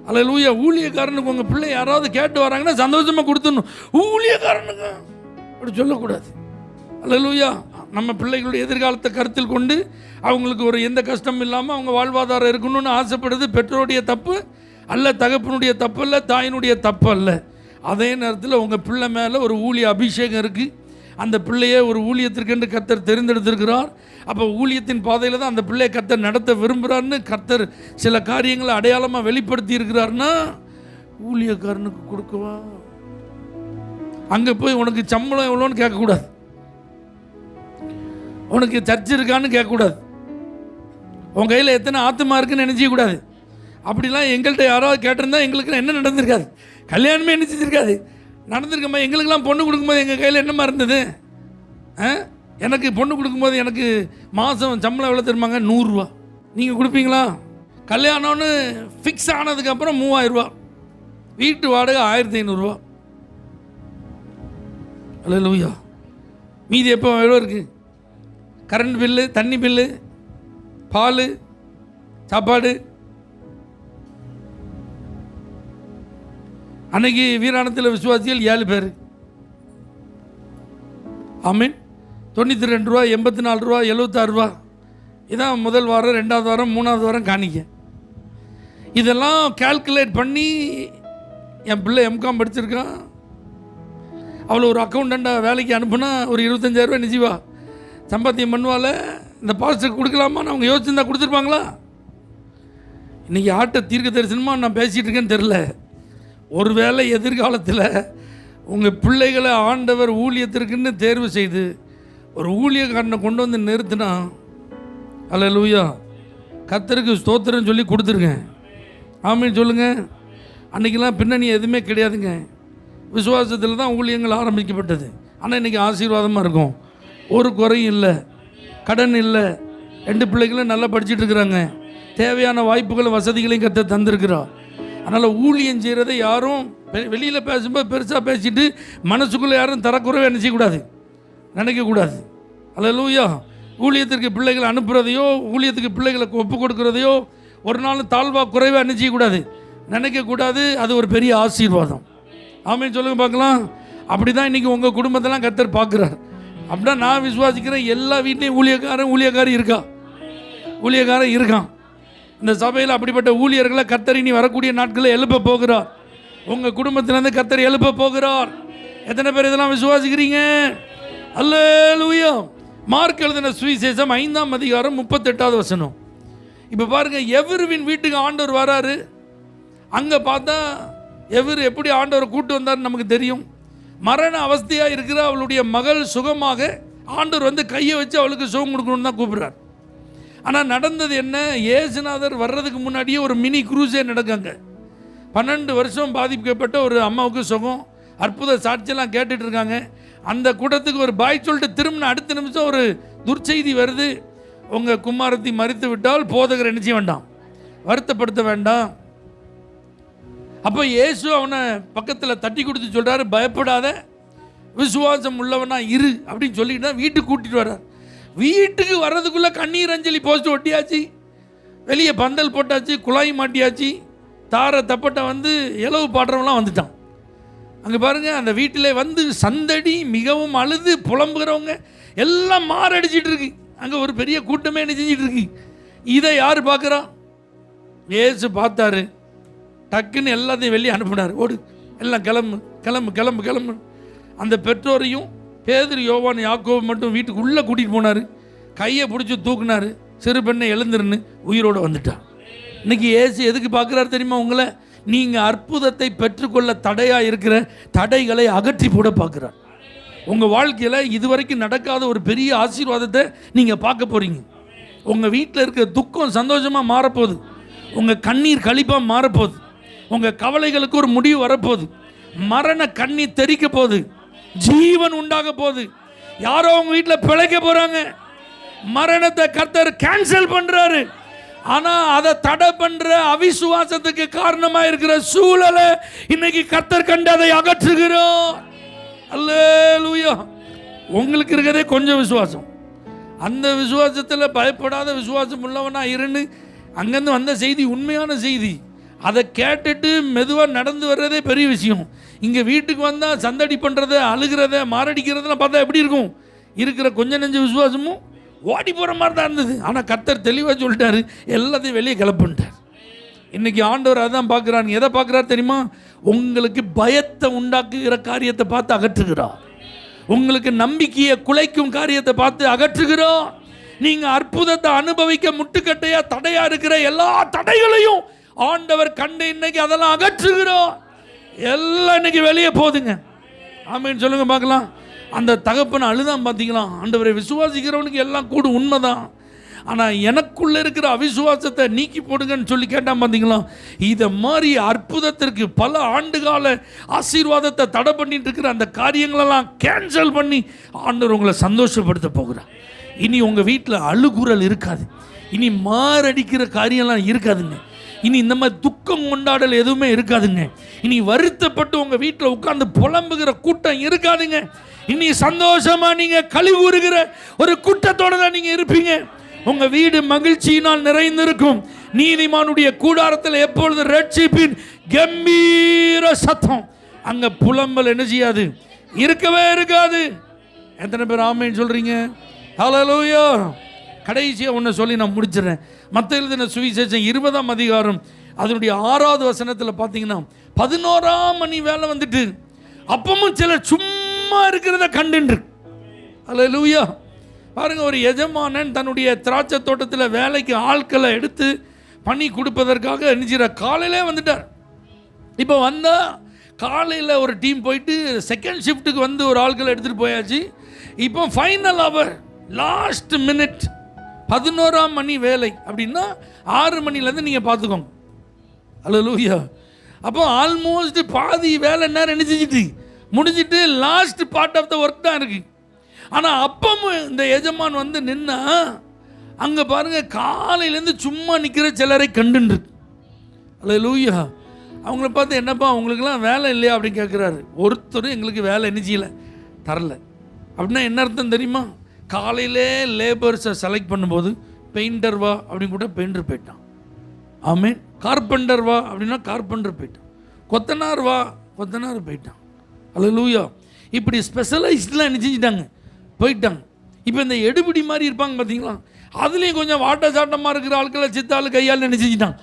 Speaker 1: அல்லேலூயா. ஊழியக்காரனுக்கு உங்கள் பிள்ளை யாராவது கேட்டு வராங்கன்னா சந்தோஷமாக கொடுத்துடணும். ஊழியக்காரனுக்கு அப்படி சொல்லக்கூடாது. அல்லேலூயா. நம்ம பிள்ளைகளுடைய எதிர்காலத்தை கருத்தில் கொண்டு அவங்களுக்கு ஒரு எந்த கஷ்டமும் இல்லாமல் அவங்க வாழ்வாதாரம் இருக்கணும்னு ஆசைப்படுறது பெற்றோருடைய தப்பு அல்ல, தகப்பனுடைய தப்பு அல்ல, தாயினுடைய தப்பு அல்ல. அதே நேரத்தில் உங்கள் பிள்ளை மேலே ஒரு ஊழிய அபிஷேகம் இருக்குது. அந்த பிள்ளையை ஒரு ஊழியத்திற்கென்று கர்த்தர் தெரிந்தெடுத்திருக்கிறார். அப்போ ஊழியத்தின் பாதையில் தான் அந்த பிள்ளையை கர்த்தர் நடத்த விரும்புகிறார்னு கர்த்தர் சில காரியங்களை அடையாளமாக வெளிப்படுத்தி இருக்கிறார்னா ஊழியக்காரனுக்கு கொடுக்கவா, அங்கே போய் உனக்கு சம்பளம் எவ்வளோன்னு கேட்கக்கூடாது, உனக்கு சர்ச் இருக்கான்னு கேட்கக்கூடாது, உன் கையில் எத்தனை ஆத்துமா இருக்குன்னு நினைச்சிக்கூடாது. அப்படிலாம் எங்கள்கிட்ட யாராவது கேட்டிருந்தா எங்களுக்கு என்ன நடந்திருக்காது, கல்யாணமே என்ன செஞ்சிருக்காது, நடந்திருக்கம்மா. எங்களுக்கெல்லாம் பொண்ணு கொடுக்கும்போது எங்கள் கையில் என்னமா இருந்தது, எனக்கு பொண்ணு கொடுக்கும்போது எனக்கு மாதம் சம்பளம் எவ்வளோ தருமாங்க, 100 ரூபா. நீங்கள் கொடுப்பீங்களா? கல்யாணம்னு ஃபிக்ஸ் ஆனதுக்கப்புறம் 3000 ரூபா, வீட்டு வாடகை 1500 ரூபா. அல்லேலூயா. மீதி எப்போ எவ்வளோ இருக்குது? கரண்ட் பில்லு, தண்ணி பில்லு, பால், சாப்பாடு. அன்னைக்கு வீராணத்தில் விசுவாசிகள் 7 பேர். ஆமீன். 92 ரூபா, 84 ரூபா, 76 ரூபா. இதான் முதல் வாரம், 2வது வாரம், 3வது வாரம் காணிக்க. இதெல்லாம் கால்குலேட் பண்ணி என் பிள்ளை எம்காம் படிச்சிருக்கான், அவளை ஒரு அக்கௌண்டண்ட்டாக வேலைக்கு அனுப்புனா ஒரு 25,000 ரூபா நிச்சயவா சம்பாத்தியம் பண்ணுவாள். இந்த பாஸ்டருக்கு கொடுக்கலாமான்னு அவங்க யோசிச்சுருந்தா கொடுத்துருப்பாங்களா? இன்றைக்கி ஆட்டை தீர்க்க தரிசனமாக நான் பேசிகிட்டு இருக்கேன்னு தெரில. ஒருவேளை எதிர்காலத்தில் உங்கள் பிள்ளைகளை ஆண்டவர் ஊழியத்திற்குன்னு தேர்வு செய்து ஒரு ஊழியக்காரனை கொண்டு வந்து நிறுத்தினா, அல்லேலூயா, கர்த்தருக்கு ஸ்தோத்திரம் சொல்லி கொடுத்துருங்க. ஆமீன் சொல்லுங்கள். அன்றைக்கெல்லாம் பின்னணி எதுவுமே கிடையாதுங்க, விசுவாசத்தில் தான் ஊழியங்கள் ஆரம்பிக்கப்பட்டது. ஆனால் இன்றைக்கி ஆசீர்வாதமாக இருக்கும், ஒரு குறையும் இல்லை, கடன் இல்லை, 2 பிள்ளைகளும் நல்லா படிச்சுட்டு இருக்கிறாங்க, தேவையான வாய்ப்புகளும் வசதிகளையும் கர்த்தர் தந்திருக்கிறார். அதனால் ஊழியம் செய்கிறதை யாரும் வெளியில் பேசும்போது பெருசாக பேசிட்டு மனசுக்குள்ளே யாரும் தரக்குறைவே நினைக்கக்கூடாது, நினைக்கக்கூடாது. அல்லேலூயா. ஊழியத்திற்கு பிள்ளைகளை அனுப்புகிறதையோ ஊழியத்துக்கு பிள்ளைகளை ஒப்பு கொடுக்குறதையோ ஒரு நாள் தாழ்வாக குறைவாக நினைக்கக்கூடாது, நினைக்கக்கூடாது. அது ஒரு பெரிய ஆசீர்வாதம். ஆமீன் சொல்லுங்கள் பார்க்கலாம். அப்படி தான் இன்றைக்கி உங்கள் குடும்பத்தெல்லாம் கர்த்தர் பார்க்குறார். அப்படின்னா நான் விசுவாசிக்கிறேன் எல்லா வீட்லேயும் ஊழியக்காரன் இருக்கான். இந்த சபையில் அப்படிப்பட்ட ஊழியர்களை கர்த்தர் இனி வரக்கூடிய நாட்களில் எழுப்ப போகிறார். உங்கள் குடும்பத்திலேருந்து கர்த்தர் எழுப்ப போகிறார். எத்தனை பேர் இதெல்லாம் விசுவாசிக்கிறீங்க? அல்லேலூயா. மார்க் எழுதின சுவிசேஷம் 5ஆம் அதிகாரம் 38வது வசனம். இப்போ பாருங்கள், எவருவின் வீட்டுக்கு ஆண்டவர் வராரு. அங்கே பார்த்தா எவர் எப்படி ஆண்டவரை கூட்டு வந்தார் நமக்கு தெரியும். மரண அவஸ்தையாக இருக்கிற அவளுடைய மகள் சுகமாக ஆண்டவர் வந்து கையை வச்சு அவளுக்கு சுகம் கொடுக்கணும்னு தான் கூப்பிட்றார். ஆனால் நடந்தது என்ன? இயேசுநாதர் வர்றதுக்கு முன்னாடியே ஒரு மினி குரூஸே நடக்காங்க. 12 வருஷம் பாதிக்கப்பட்ட ஒரு அம்மாவுக்கு சுகம், அற்புத சாட்சியெல்லாம் கேட்டுட்டு இருக்காங்க. அந்த கூட்டத்துக்கு ஒரு பாய் சொல்லிட்டு திரும்பின அடுத்த நிமிஷம் ஒரு துர்ச்செய்தி வருது. உங்கள் குமாரத்தை மறித்து விட்டால் போதகர் என்ன செய்ய வேண்டாம், வருத்தப்படுத்த வேண்டாம். அப்போ இயேசு அவனை பக்கத்தில் தட்டி கொடுத்து சொல்கிறாரு, பயப்படாத, விசுவாசம் உள்ளவனா இரு அப்படின்னு சொல்லிட்டு தான் வீட்டுக்கு கூட்டிகிட்டு வர்றார். வீட்டுக்கு வர்றதுக்குள்ளே கண்ணீர் அஞ்சலி போஸ்ட் ஒட்டியாச்சு, வெளியே பந்தல் போட்டாச்சு, குழாய் மாட்டியாச்சு, தார தப்பட்டை வந்து இலவு பாடுறவங்களாம் வந்துட்டான். அங்கே பாருங்கள், அந்த வீட்டில் வந்து சந்தடி, மிகவும் அழுது புலம்புகிறவங்க எல்லாம் மாரடிச்சிட்டு இருக்கு. அங்கே ஒரு பெரிய கூட்டமே என்ன செஞ்சிட்டு இருக்கு. இதை யார் பார்க்குறா? இயேசு பார்த்தாரு, டக்குன்னு எல்லாத்தையும் வெளியே அனுப்புனார். ஓடு, எல்லாம் கிளம்பு. அந்த பெற்றோரையும் பேதுரு, யோவான், யாக்கோபு மட்டும் வீட்டுக்கு உள்ளே கூட்டிகிட்டு போனார். கையை பிடிச்சி தூக்குனார். சிறு பெண்ணை எழுந்திருன்னு உயிரோடு வந்துட்டான். இன்னைக்கு இயேசு எதுக்கு பார்க்குறாரு தெரியுமா? உங்களை நீங்கள் அற்புதத்தை பெற்றுக்கொள்ள தடையாக இருக்கிற தடைகளை அகற்றி போட பார்க்குறார். உங்கள் வாழ்க்கையில் இதுவரைக்கும் நடக்காத ஒரு பெரிய ஆசீர்வாதத்தை நீங்கள் பார்க்க போகிறீங்க. உங்கள் வீட்டில் இருக்கிற துக்கம் சந்தோஷமாக மாறப்போகுது. உங்கள் கண்ணீர் கழிப்பாக மாறப்போகுது. உங்கள் கவலைகளுக்கு ஒரு முடிவு வரப்போகுது. மரண கண்ணீர் தெறிக்க போகுது. ஜீவன் உண்டாக போகுது. யாரோ உங்கள் வீட்டில் பிழைக்க போகிறாங்க. மரணத்தை கர்த்தர் கேன்சல் பண்ணுறாரு. ஆனால் அதை தடை பண்ணுற அவிசுவாசத்துக்கு காரணமாக இருக்கிற சூழலை இன்னைக்கு கர்த்தர் கண்டு அதை அகற்றுகிறோம். அல்லேலூயா. உங்களுக்கு இருக்கிறதே கொஞ்சம் விசுவாசம். அந்த விசுவாசத்தில் பயப்படாத விசுவாசம் உள்ளவனா இருன்னு அங்கேருந்து வந்த செய்தி உண்மையான செய்தி. அதை கேட்டுட்டு மெதுவாக நடந்து வர்றதே பெரிய விஷயம். இங்கே வீட்டுக்கு வந்தால் சந்தடி பண்ணுறத, அழுகிறத, மாரடிக்கிறதெல்லாம் பார்த்தா எப்படி இருக்கும்? இருக்கிற கொஞ்சம் நெஞ்ச விசுவாசமும் ஓடி போகிற மாதிரி தான் இருந்தது. ஆனால் கர்த்தர் தெளிவாக சொல்லிட்டாரு, எல்லாத்தையும் வெளியே கிளப்புட்டார். இன்றைக்கி ஆண்டவர் அதான் பார்க்குறாரு. எதை பார்க்குறாரு தெரியுமா? உங்களுக்கு பயத்தை உண்டாக்குகிற காரியத்தை பார்த்து அகற்றுகிறார். உங்களுக்கு நம்பிக்கையை குலைக்கும் காரியத்தை பார்த்து அகற்றுகிறோம். நீங்கள் அற்புதத்தை அனுபவிக்க முட்டுக்கட்டையாக தடையாக இருக்கிற எல்லா தடைகளையும் ஆண்டவர் கண்டு இன்னைக்கு அதெல்லாம் அகற்றுகிறோம். எல்லாம் இன்னைக்கு வெளியே போகுதுங்க. ஆமேன்னு சொல்லுங்க பார்க்கலாம். அந்த தகப்பனை அழுதான் பார்த்தீங்களா? ஆண்டவரை விசுவாசிக்கிறவனுக்கு எல்லாம் கூடும், உண்மைதான். ஆனால் எனக்குள்ளே இருக்கிற அவிசுவாசத்தை நீக்கி போடுங்கன்னு சொல்லி கேட்டான் பார்த்தீங்களா? இதை மாதிரி அற்புதத்திற்கு பல ஆண்டுகால ஆசீர்வாதத்தை தடை பண்ணிட்டு இருக்கிற அந்த காரியங்களெல்லாம் கேன்சல் பண்ணி ஆண்டவர் உங்களை சந்தோஷப்படுத்த போகிறார். இனி உங்கள் வீட்டில் அழுகுறல் இருக்காது. இனி மாரடிக்கிற காரியம்லாம் இருக்காதுங்க. இனி இந்த மாதிரி துக்கம் கொண்டாடல் எதுவுமே இருக்காதுங்க. இனி வருத்தப்பட்டு உங்கள் வீட்டில் உட்கார்ந்து புலம்புகிற கூட்டம் இருக்காதுங்க. இனி சந்தோஷமா நீங்க களி கூறுகிற ஒரு கூட்டத்தோட தான் நீங்க இருப்பீங்க. உங்க வீடு மகிழ்ச்சியினால் நிறைந்திருக்கும். நீதிமானுடைய கூடாரத்தில் எப்பொழுது ரட்சிப்பின் கம்பீர சத்தம். அங்க புலம்பல் என்ன செய்யாது, இருக்கவே இருக்காது. எத்தனை பேர் ஆமென் சொல்றீங்க? ஹல்லேலூயா. கடைசியாக ஒன்று சொல்லி நான் முடிச்சிடறேன். மத்தேயு எழுதின சுவிசேஷம் 20ஆம் அதிகாரம் அதனுடைய 6வது வசனத்தில் பார்த்தீங்கன்னா 11ஆம் மணி வேலை வந்துட்டு அப்பமும் சிலர் சும்மா இருக்கிறத கண்டுன்று. ஹல்லேலூயா. பாருங்க, ஒரு எஜமானன் தன்னுடைய திராட்சை தோட்டத்தில் வேலைக்கு ஆட்களை எடுத்து பண்ணி கொடுப்பதற்காக நினைச்சிற காலையிலே வந்துட்டார். இப்போ வந்தால் காலையில் ஒரு டீம் போயிட்டு செகண்ட் ஷிஃப்ட்டுக்கு வந்து ஒரு ஆட்களை எடுத்துகிட்டு போயாச்சு. இப்போ ஃபைனல் அவர் லாஸ்ட் மினிட் 11ஆம் மணி வேலை அப்படின்னா 6 மணிலேருந்து நீங்கள் பார்த்துக்கோங்க. ஹல்லேலூயா. அப்போ ஆல்மோஸ்ட் பாதி வேலை நேரம் நினைச்சிட்டு முடிஞ்சிட்டு last part of the work தான் இருக்குது. ஆனால் அப்பவும் இந்த எஜமான் வந்து நின்னா அங்கே பாருங்கள் காலையிலேருந்து சும்மா நிற்கிற சிலரை கண்டுருக்கு. ஹல்லேலூயா. அவங்கள பார்த்து என்னப்பா அவங்களுக்குலாம் வேலை இல்லையா அப்படின்னு கேட்குறாரு. ஒருத்தரும் எங்களுக்கு வேலை என்ன செய்யலை, தரல. அப்படின்னா என்ன அர்த்தம் தெரியுமா? காலையிலே லேபர்ஸை செலக்ட் பண்ணும்போது பெயிண்டர் வா அப்படின்னு கூட பெயிண்டர் போயிட்டான். ஆமீன். கார்பெண்டர் வா அப்படின்னா கார்பெண்டர் போயிட்டான். கொத்தனார் வா கொத்தனார் போயிட்டான். ஹல்லேலூயா. இப்படி ஸ்பெஷலைஸ்ட்லாம் என்ன செஞ்சிட்டாங்க, போயிட்டாங்க. இப்போ இந்த எடுபிடி மாதிரி இருப்பாங்க பார்த்தீங்களா, அதுலேயும் கொஞ்சம் வாட்ட சாட்டமாக இருக்கிற ஆட்களை சித்தாள் கையால் என்ன செஞ்சிட்டான்,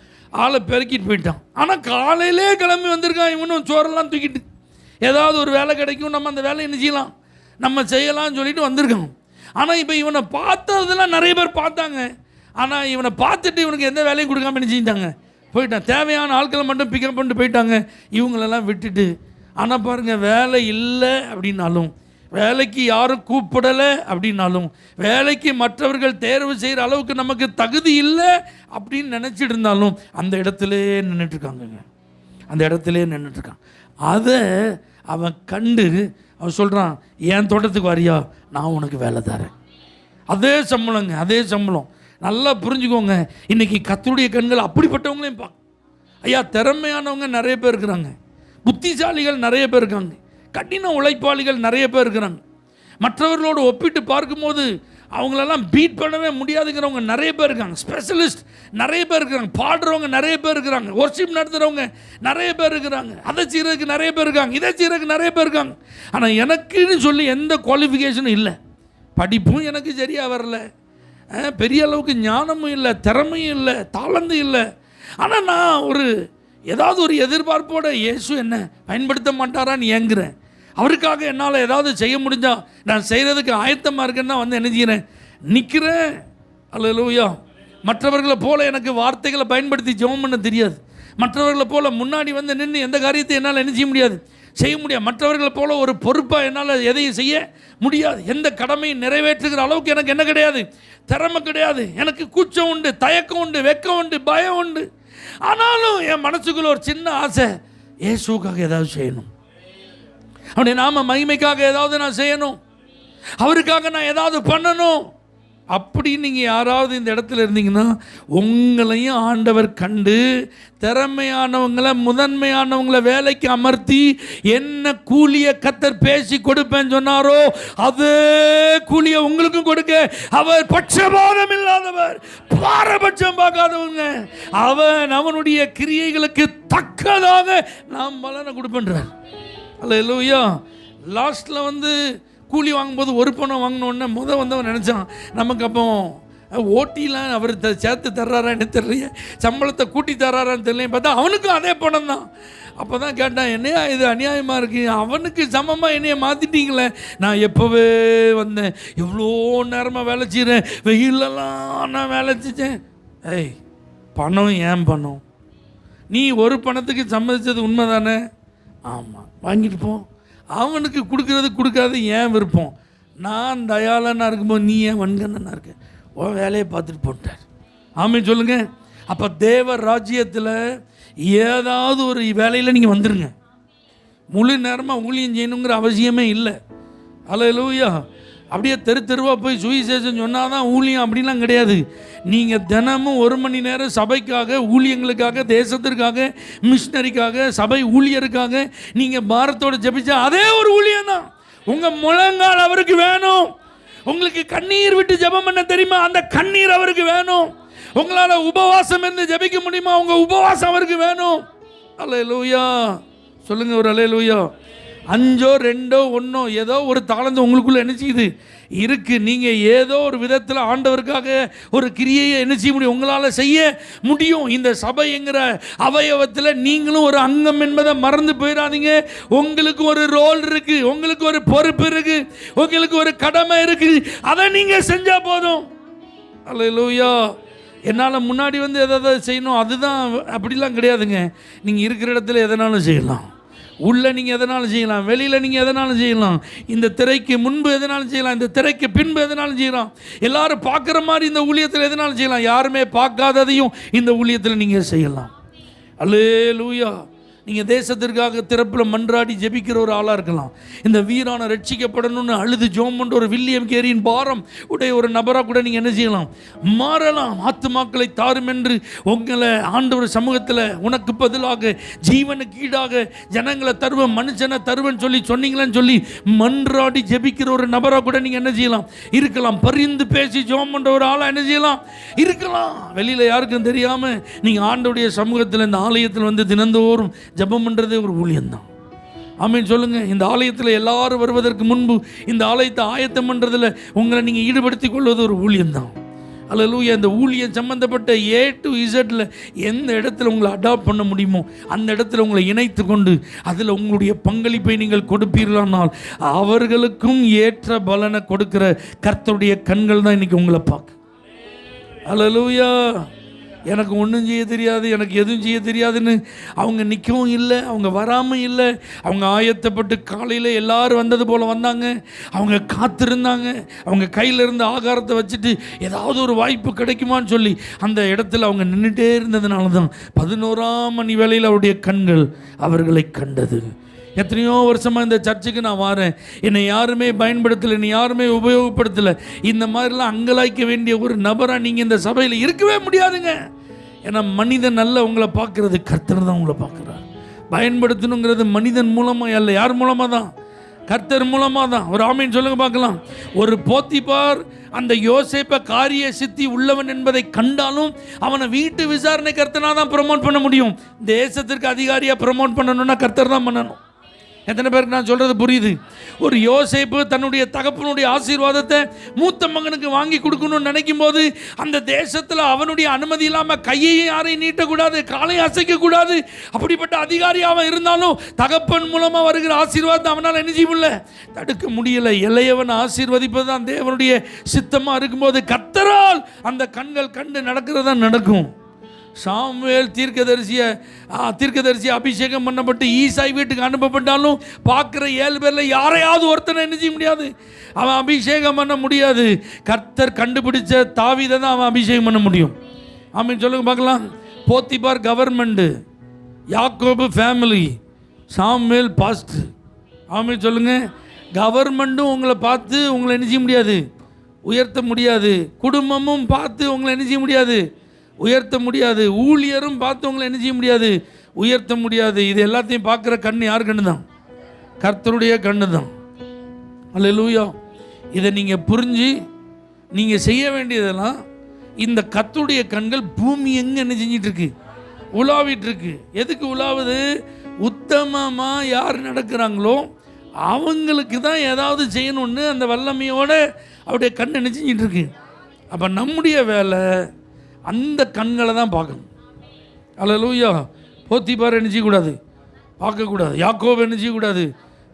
Speaker 1: ஆளை பெருக்கிட்டு போயிட்டான். ஆனால் காலையிலே கிளம்பி வந்திருக்கான். இவனும் சோறெல்லாம் தூக்கிட்டு ஏதாவது ஒரு வேலை கிடைக்கும், நம்ம அந்த வேலையை என்ன செய்யலாம், நம்ம செய்யலாம்னு சொல்லிட்டு வந்திருக்கான். ஆனால் இப்போ இவனை பார்த்ததெல்லாம் நிறைய பேர் பார்த்தாங்க. ஆனால் இவனை பார்த்துட்டு இவனுக்கு எந்த வேலையும் கொடுக்காம என்ன செஞ்சிட்டாங்க, போயிட்டான். தேவையான ஆட்களை மட்டும் பிக்கப் பண்ணிட்டு போயிட்டாங்க, இவங்களெல்லாம் விட்டுட்டு. ஆனால் பாருங்கள், வேலை இல்லை அப்படின்னாலும், வேலைக்கு யாரும் கூப்பிடலை அப்படின்னாலும், வேலைக்கு மற்றவர்கள் தேர்வு செய்கிற அளவுக்கு நமக்கு தகுதி இல்லை அப்படின்னு நினச்சிட்டு இருந்தாலும் அந்த இடத்துல நின்றுட்டுருக்காங்கங்க. அந்த இடத்துல நின்றுட்டுருக்கான். அதை அவன் கண்டு அவன் சொல்கிறான், என் தோட்டத்துக்கு வரியா, நான் உனக்கு வேலை தரேன். அதே சம்பளங்க, அதே சம்பளம். நல்லா புரிஞ்சுக்கோங்க, இன்றைக்கி கர்த்தருடைய கண்கள் அப்படிப்பட்டவங்களையும் பார்க்க. ஐயா, திறமையானவங்க நிறைய பேர் இருக்கிறாங்க, புத்திசாலிகள் நிறைய பேர் இருக்காங்க, கடின உழைப்பாளிகள் நிறைய பேர் இருக்கிறாங்க. மற்றவர்களோடு ஒப்பிட்டு பார்க்கும்போது அவங்களெல்லாம் பீட் பண்ணவே முடியாதுங்கிறவங்க நிறைய பேர் இருக்காங்க. ஸ்பெஷலிஸ்ட் நிறைய பேர் இருக்கிறாங்க, பாடுறவங்க நிறைய பேர் இருக்கிறாங்க, ஒர்ஷிப் நடத்துகிறவங்க நிறைய பேர் இருக்கிறாங்க, அதை செய்கிறதுக்கு நிறைய பேர் இருக்காங்க, இதை செய்கிறதுக்கு நிறைய பேர் இருக்காங்க. ஆனால் எனக்குன்னு சொல்லி எந்த குவாலிஃபிகேஷனும் இல்லை. படிப்பும் எனக்கு சரியாக வரல, பெரிய அளவுக்கு ஞானமும் இல்லை, திறமையும் இல்லை, தாளந்தும் இல்லை. ஆனால் நான் ஏதாவது ஒரு எதிர்பார்ப்போட இயேசு என்ன பயன்படுத்த மாட்டாரான்னு ஏங்குறேன். அவருக்காக என்னால் ஏதாவது செய்ய முடிஞ்சால் நான் செய்கிறதுக்கு ஆயத்தமாக இருக்கேன்னு தான் வந்து என்ன செய்கிறேன், நிற்கிறேன். அல்லேலூயா. மற்றவர்களை போல எனக்கு வார்த்தைகளை பயன்படுத்தி ஜெபம் பண்ண தெரியாது. மற்றவர்களை போல முன்னாடி வந்து நின்று எந்த காரியத்தை என்னால் என்ன செய்ய முடியாது, செய்ய முடியாது. மற்றவர்களை போல ஒரு பொறுப்பாக என்னால் எதையும் செய்ய முடியாது. எந்த கடமையும் நிறைவேற்றுகிற அளவுக்கு எனக்கு என்ன கிடையாது, திறமை கிடையாது. எனக்கு கூச்சம் உண்டு, தயக்கம் உண்டு, வெக்கம் உண்டு, பயம் உண்டு. ஆனாலும் என் மனசுக்குள்ள ஒரு சின்ன ஆசை, இயேசுவுக்காக ஏதாவது செய்யணும், அவருடைய நாம மகிமைக்காக ஏதாவது நான் செய்யணும், அவருக்காக நான் ஏதாவது பண்ணணும். அப்படி நீங்கள் யாராவது இந்த இடத்துல இருந்தீங்கன்னா உங்களையும் ஆண்டவர் கண்டு திறமையானவங்களை, முதன்மையானவங்களை வேலைக்கு அமர்த்தி என்ன கூலியை கர்த்தர் பேசி கொடுப்பேன்னு சொன்னாரோ அதே கூலியை உங்களுக்கும் கொடுக்க அவர் பட்சபாதம் இல்லாதவர், பாரபட்சம் பார்க்காதவங்க. அவனுடைய கிரியைகளுக்கு தக்கதாக நாம் பலனை கொடுப்பேன்றார். அல்லேலூயா. லாஸ்ட்டில் வந்து கூலி வாங்கும்போது ஒரு பணம் வாங்கினோடனே வந்தவன் நினச்சான் நமக்கு அப்போ ஓட்டிலாம் அவர் சேர்த்து தர்றாரான்னு தெரியலையே, சம்பளத்தை கூட்டி தர்றாரான்னு தெரியலையே. பார்த்தா அவனுக்கும் அதே பணம் தான். அப்போ தான் கேட்டான், என்னையா இது அநியாயமாக இருக்குது, அவனுக்கு சமமாக என்னையை மாற்றிட்டீங்களே. நான் எப்போவே வந்தேன், எவ்வளோ நேரமாக வேலை செய்கிறேன், வெயிலெல்லாம் நான் வேலை செஞ்சேன். ஏய், பணம் ஏன் பணம், நீ ஒரு பணத்துக்கு சம்மதிச்சது உண்மை தானே? ஆமாம், வாங்கிட்டு போ. அவனுக்கு கொடுக்கறது கொடுக்காது ஏன் விருப்பம். நான் தயாளனாக இருக்கும்போது நீ ஏன் வன்கண்ணனாக இருக்க, ஓ வேலையை பார்த்துட்டு போட்டார். ஆமாம் சொல்லுங்கள். அப்போ தேவ ராஜ்யத்தில் ஏதாவது ஒரு வேலையில் நீங்கள் வந்துடுங்க. முழு நேரமாக ஊழியம் செய்யணுங்கிற அவசியமே இல்லை. அல்லேலூயா. அப்படியே தெருவாக போய் சுவிசேஷம் சொன்னால் தான் ஊழியம் அப்படிலாம் கிடையாது. நீங்கள் தினமும் 1 மணி நேரம் சபைக்காக, ஊழியங்களுக்காக, தேசத்திற்காக, மிஷினரிக்காக, சபை ஊழியருக்காக நீங்கள் பாரத்தோடு ஜெபிச்சா அதே ஒரு ஊழியம் தான். உங்கள் முழங்கால் அவருக்கு வேணும். உங்களுக்கு கண்ணீர் விட்டு ஜெபம் பண்ண தெரியுமா, அந்த கண்ணீர் அவருக்கு வேணும். உங்களால் உபவாசம் இருந்து ஜெபிக்க முடியுமா, உங்கள் உபவாசம் அவருக்கு வேணும். அல்லேலூயா. சொல்லுங்கள் ஒரு அல்லேலூயா. 5 2 1 ஏதோ ஒரு தாளந்து உங்களுக்குள்ள என்ன செய்யுது இருக்குது. நீங்கள் ஏதோ ஒரு விதத்தில் ஆண்டவருக்காக ஒரு கிரியையை என்ன செய்ய முடியும், உங்களால் செய்ய முடியும். இந்த சபைங்கிற அவயவத்தில் நீங்களும் ஒரு அங்கம் என்பதை மறந்து போயிடாதீங்க. உங்களுக்கு ஒரு ரோல் இருக்குது, உங்களுக்கு ஒரு பொறுப்பு இருக்குது, உங்களுக்கு ஒரு கடமை இருக்குது. அதை நீங்கள் செஞ்சால் போதும். அல்லேலூயா. என்னால் முன்னாடி வந்து எதாவது செய்யணும் அதுதான் அப்படிலாம் கிடையாதுங்க. நீங்கள் இருக்கிற இடத்துல எதனாலும் செய்யலாம். உள்ளே நீங்கள் எதனாலும் செய்யலாம், வெளியில் நீங்கள் எதனாலும் செய்யலாம். இந்த திரைக்கு முன்பு எதனாலும் செய்யலாம், இந்த திரைக்கு பின்பு எதனாலும் செய்யலாம். எல்லாரும் பார்க்குற மாதிரி இந்த ஊழியத்தில் எதனாலும் செய்யலாம். யாருமே பார்க்காததையும் இந்த ஊழியத்தில் நீங்கள் செய்யலாம். அல்லேலூயா. நீங்கள் தேசத்திற்காக திறப்பில் மன்றாடி ஜெபிக்கிற ஒரு ஆளாக இருக்கலாம். இந்த வீரான ரட்சிக்கப்படணும்னு அழுது ஜோம் பண்ணுற ஒரு வில்லியம் கேரியின் பாரம் உடைய ஒரு நபராக கூட நீங்கள் என்ன செய்யலாம், மாறலாம். ஆத்துமாக்களை தாரும் என்று உங்களை ஆண்டவர் சமூகத்தில் உனக்கு பதிலாக ஜீவனுக்கு ஈடாக ஜனங்களை தருவேன், மனுஷனை தருவேன் சொல்லி சொன்னீங்களேன்னு சொல்லி மன்றாடி ஜெபிக்கிற ஒரு நபராக கூட நீங்கள் என்ன செய்யலாம், இருக்கலாம். பரிந்து பேசி ஜோம் பண்ணுற ஒரு ஆளாக என்ன செய்யலாம், இருக்கலாம். வெளியில் யாருக்கும் தெரியாமல் நீங்கள் ஆண்டவருடைய சமூகத்தில் இந்த ஆலயத்தில் வந்து தினந்தோறும் ஜெபம் பண்ணுறதே ஒரு ஊழியம்தான். ஆமீன் சொல்லுங்கள். இந்த ஆலயத்தில் எல்லாரும் வருவதற்கு முன்பு இந்த ஆலயத்தை ஆயத்தம் பண்ணுறதில் உங்களை நீங்கள் ஈடுபடுத்திக் கொள்வது ஒரு ஊழியம்தான். அல்லேலூயா. இந்த ஊழியம் சம்பந்தப்பட்ட A to Z எந்த இடத்துல உங்களை அடாப்ட் பண்ண முடியுமோ அந்த இடத்துல உங்களை இணைத்து கொண்டு அதில் உங்களுடைய பங்களிப்பை நீங்கள் கொடுப்பீர்களானால் அவர்களுக்கும் ஏற்ற பலனை கொடுக்கிற கர்த்தருடைய கண்கள் தான் இன்றைக்கி உங்களை பார்க்க. அல்லேலூயா. எனக்கு ஒன்றும் செய்ய தெரியாது, எனக்கு எதுவும் செய்ய தெரியாதுன்னு அவங்க நிற்கவும் இல்லை, அவங்க வராமல் இல்லை. அவங்க ஆயத்தப்பட்டு காலையில் எல்லாரும் வந்தது போல் வந்தாங்க. அவங்க காத்திருந்தாங்க. அவங்க கையில் இருந்த ஆகாரத்தை வச்சுட்டு ஏதாவது ஒரு வாய்ப்பு கிடைக்குமான்னு சொல்லி அந்த இடத்துல அவங்க நின்றுட்டே இருந்ததுனால தான் 11ஆம் மணி வேளையில் அவருடைய கண்கள் அவர்களை கண்டது. எத்தனையோ வருஷமாக இந்த சர்ச்சுக்கு நான் வரேன், என்னை யாருமே பயன்படுத்தலை, என்னை யாருமே உபயோகப்படுத்தலை. இந்த மாதிரிலாம் அங்கலாய்க்க வேண்டிய ஒரு நபராக நீங்கள் இந்த சபையில் இருக்கவே முடியாதுங்க. ஏன்னா மனிதன் அல்ல உங்களை பார்க்குறது, கர்த்தர் தான் உங்களை பார்க்குறார். பயன்படுத்தணுங்கிறது மனிதன் மூலமாக அல்ல, யார் மூலமாக தான், கர்த்தர் மூலமாக தான். ஒரு ஆமீன் சொல்லுங்க பார்க்கலாம். ஒரு போத்திபார் அந்த யோசேப்பை காரிய சித்தி உள்ளவன் என்பதை கண்டாலும் அவனை வீட்டு விசாரணை கர்த்தனாக தான் ப்ரமோட் பண்ண முடியும். தேசத்திற்கு அதிகாரியாக ப்ரமோட் பண்ணணும்னா கர்த்தர் தான் பண்ணணும். எத்தனை பேருக்கு நான் சொல்றது புரியுது? ஒரு யோசேப்பு தன்னுடைய தகப்பனுடைய ஆசீர்வாதத்தை மூத்த மகனுக்கு வாங்கி கொடுக்கணும்னு நினைக்கும் போது அந்த தேசத்தில் அவனுடைய அனுமதி இல்லாமல் கையையும் யாரையும் நீட்டக்கூடாது, காலையும் அசைக்கக்கூடாது. அப்படிப்பட்ட அதிகாரி அவன் இருந்தாலும் தகப்பன் மூலமாக வருகிற ஆசீர்வாதத்தை அவனால் என்ன செய்ய முடியல, தடுக்க முடியலை. இளையவன் ஆசீர்வதிப்பது தான் தேவனுடைய சித்தமாக இருக்கும்போது கர்த்தரால் அந்த கண்கள் கண்டு நடக்கிறதா நடக்கும். சாமுவேல் தீர்க்கதரிசியை அபிஷேகம் பண்ணப்பட்டு ஈசாய் வீட்டுக்கு அனுப்பப்பட்டாலும் பார்க்குற 7 பேரில் யாரையாவது ஒருத்தனை என்ன செய்ய முடியாது, அவன் அபிஷேகம் பண்ண முடியாது. கர்த்தர் கண்டுபிடிச்ச தாவீதை தான் அவன் அபிஷேகம் பண்ண முடியும். ஆமீன் சொல்லுங்க பார்க்கலாம். போத்திபார் கவர்மெண்ட்டு, யாக்கோபு ஃபேமிலி, சாமுவேல் பாஸ்ட். ஆமீன் சொல்லுங்க. கவர்மெண்ட்டும் உங்களை பார்த்து உங்களை என்ன செய்ய முடியாது, உயர்த்த முடியாது. குடும்பமும் பார்த்து உங்களை என்ன செய்ய முடியாது, உயர்த்த முடியாது. ஊழியரும் பார்த்து உங்களை என்ன செய்ய முடியாது, உயர்த்த முடியாது. இது எல்லாத்தையும் பார்க்குற கண் யார் கண்ணு தான்? கர்த்தருடைய கண்ணு தான். அல்லேலூயா. இதை நீங்கள் புரிஞ்சு நீங்கள் செய்ய வேண்டியதெல்லாம், இந்த கர்த்தருடைய கண்கள் பூமி எங்கே என்ன செஞ்சிட்டு இருக்கு, உலாவிட்டு இருக்கு. எதுக்கு உலாவுது? உத்தமமாக யார் நடக்கிறாங்களோ அவங்களுக்கு தான் ஏதாவது செய்யணும்னு அந்த வல்லமையோட அவருடைய கண் என்ன செஞ்சிட்டு இருக்கு. அப்போ நம்முடைய வேலை அந்த கண்களை தான் பார்க்கணும். அல்லேலூயா. போத்திபார் என்ன செய்யக்கூடாது, பார்க்கக்கூடாது. யாக்கோபு என்ன செய்யக்கூடாது,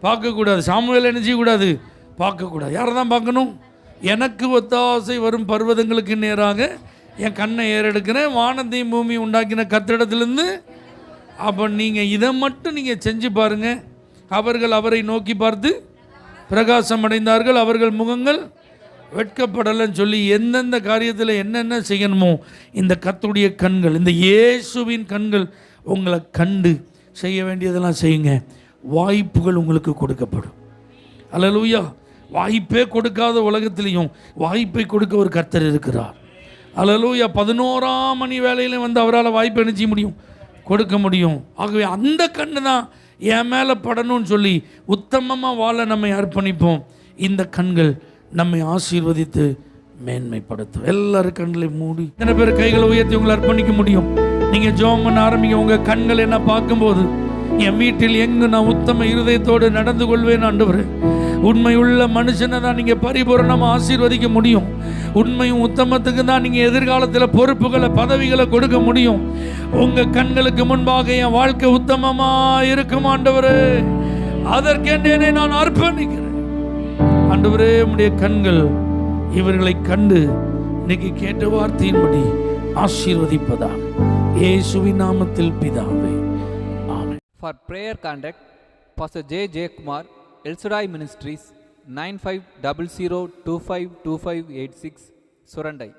Speaker 1: பார்க்கக்கூடாது. சாமுவேல் என்ன செய்யக்கூடாது, பார்க்கக்கூடாது. யாரை தான் பார்க்கணும்? எனக்கு ஒத்தாசை வரும் பர்வதங்களுக்கு நேராக என் கண்ணை ஏறெடுக்கிறேன், வானத்தையும் பூமியும் உண்டாக்கின கர்த்தரிடத்திலிருந்து. அப்போ நீங்கள் இதை மட்டும் நீங்கள் செஞ்சு பாருங்கள். அவர்கள் அவரை நோக்கி பார்த்து பிரகாசம் அடைந்தார்கள், அவர்கள் முகங்கள் வெட்கப்படலைன்னு சொல்லி எந்தெந்த காரியத்தில் என்னென்ன செய்யணுமோ இந்த கர்த்தருடைய கண்கள், இந்த இயேசுவின் கண்கள் உங்களை கண்டு செய்ய வேண்டியதெல்லாம் செய்யுங்க. வாய்ப்புகள் உங்களுக்கு கொடுக்கப்படும். அல்லேலூயா. வாய்ப்பே கொடுக்காத உலகத்திலையும் வாய்ப்பை கொடுக்க ஒரு கர்த்தர் இருக்கிறார். அல்லேலூயா. 11ஆம் மணி வேலையில வந்து அவரால் வாய்ப்பு என்ன செய்ய முடியும், கொடுக்க முடியும். ஆகவே அந்த கண்ணு தான் என் மேலே படணும்னு சொல்லி உத்தமமாக வாழ நம்மை அர்ப்பணிப்போம். இந்த கண்கள் நம்மை ஆசீர்வதித்து மேன்மைப்படுத்தும். எல்லாரும் கண்களை மூடி எத்தனை பேர் கைகளை உயர்த்தி உங்களை அர்ப்பணிக்க முடியும்? நீங்கள் ஜெபம் பண்ண ஆரம்பிங்க. உங்கள் கண்கள் என்ன பார்க்கும்போது, என் வீட்டில் எங்கு நான் உத்தம இருதயத்தோடு நடந்து கொள்வேன் ஆண்டவரே. உண்மையுள்ள மனுஷனை தான் நீங்கள் பரிபூரணமாக ஆசீர்வதிக்க முடியும். உண்மையும் உத்தமத்துக்கு தான் நீங்கள் எதிர்காலத்தில் பொறுப்புகளை பதவிகளை கொடுக்க முடியும். உங்கள் கண்களுக்கு முன்பாக என் வாழ்க்கை உத்தமமாக இருக்கும் ஆண்டவரே, அதற்கென்றே நான் அர்ப்பணிக்கிறேன். ஆண்டவரே, உம்முடைய கண்கள் இவர்களை கண்டு இன்னைக்கு கேட்ட வார்த்தையின்படி ஆசீர்வதிப்பதாக இயேசுவின் நாமத்தில் பிதாவே, ஆமென்.
Speaker 2: For prayer contact, Pastor J. Kumar, El Shaddai Ministries, 9500252586, Surandai.